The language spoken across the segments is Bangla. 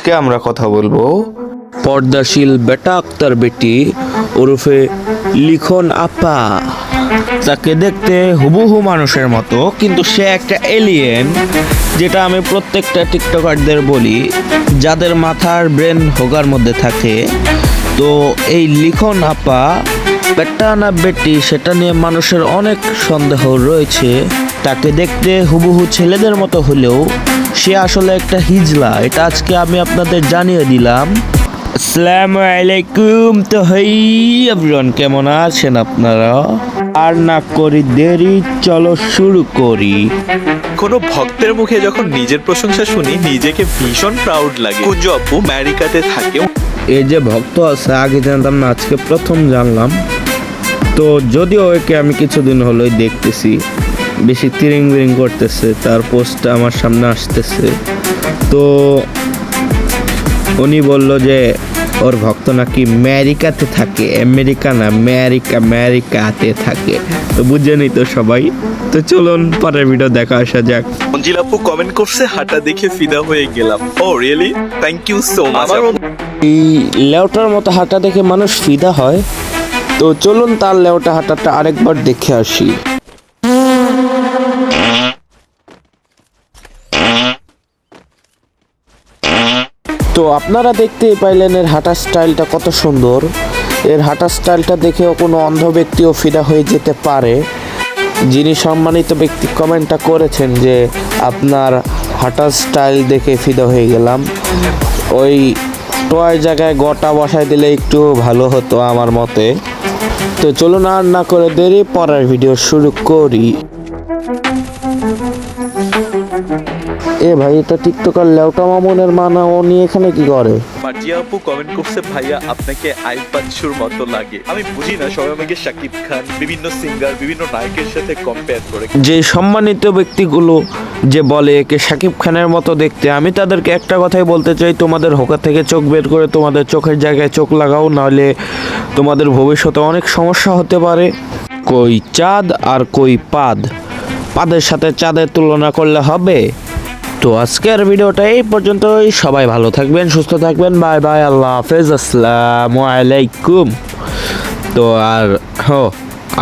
আজকে আমরা কথা বলবো পর্দাশীল বেটা আক্তার বেটি ওরফে লিখন আপা। তাকে দেখতে হুবহু মানুষের মতো, কিন্তু সে একটা এলিয়েন, যেটা আমি প্রত্যেকটা টিকটকারদের বলি যাদের মাথার ব্রেন হোগার মধ্যে থাকে। তো এই লিখন আপা বেটা না বেটি সেটা নিয়ে মানুষের অনেক সন্দেহ রয়েছে। তাকে দেখতে হুবহু ছেলেদের মতো হলেও সে আসলে একটা হিজলা, এটা আজকে আমি আপনাদের জানিয়ে দিলাম। আসসালামু আলাইকুম। তো হেই এভরিওয়ান, কেমন আছেন আপনারা? আর না করি দেরি, চলো শুরু করি। কোনো ভক্তের মুখে যখন নিজের প্রশংসা শুনি নিজেকে ভীষণ প্রাউড লাগে। কুঞ্জু আপু আমেরিকাতে থাকে। এই যে ভক্ত আছে, আগে জানতাম না, আজকে প্রথম জানলাম। তো যদিও একে আমি কিছুদিন হলোই দেখতেছি, বেশি তিরিং বিরিং করতেছে, তার পোস্টটা আমার সামনে আসতেছে। তো উনি বলল যে ওর ভক্ত নাকি আমেরিকাতে থাকে, আমেরিকা না আমেরিকাতে থাকে। তো বুঝেনি তো সবাই। তো চলুন পরের ভিডিও দেখা আসা যাক। মঞ্জিল আপু কমেন্ট করছে হাঁটা দেখে ফিদা হয়ে গেলাম। Oh really, thank you so much. এই লেউটার মতো হাঁটা দেখে মানুষ ফিদা হয়। তো চলুন তার লেউটা হাঁটাটা আরেকবার দেখে আসি। তো আপনারা দেখতেই পাইলেন এর হাঁটার স্টাইলটা কত সুন্দর। এর হাঁটার স্টাইলটা দেখেও কোনো অন্ধ ব্যক্তিও ফিদা হয়ে যেতে পারে। যিনি সম্মানিত ব্যক্তি কমেন্টটা করেছেন যে আপনার হাঁটার স্টাইল দেখে ফিদা হয়ে গেলাম, ওই টয় জায়গায় গোটা বসাই দিলে একটু ভালো হতো আমার মতে। তো চলুন আর না করে দেরি, পরের ভিডিও শুরু করি। এ ভাই, এটা টিকটকার লেউটা মামুনের মানা, ও নিয়ে এখানে কি করে? মার্জিয়া আপু কমেন্ট করছে ভাইয়া আপনাকে আইব বাচ্চুর মতো লাগে। আমি বুঝি না, সবাই আমাকে শাকিব খান, বিভিন্ন সিঙ্গার, বিভিন্ন নায়কের সাথে কম্পেয়ার করে। যে সম্মানিত ব্যক্তিগুলো যে বলে একে শাকিব খানের মতো দেখতে, আমি তাদেরকে একটা কথাই বলতে চাই, তোমাদের হোকা থেকে চোখ বের করে তোমাদের চোখের জায়গায় চোখ লাগাও, নাহলে তোমাদের ভবিষ্যতে অনেক সমস্যা হতে পারে। কই চাঁদ আর কই পাদ, পাদের সাথে চাঁদের তুলনা করলে হবে? তো আজকের ভিডিওটা এই পর্যন্তই। সবাই ভালো থাকবেন, সুস্থ থাকবেন, বাই বাই, আল্লাহ হাফেজ, আসসালামু আলাইকুম। তো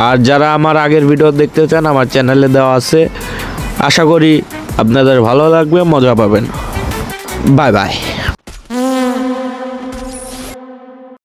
আর যারা আমার আগের ভিডিও দেখতে চান আমার চ্যানেলে দেওয়া আছে, আশা করি আপনাদের ভালো লাগবে, মজা পাবেন। Bye bye.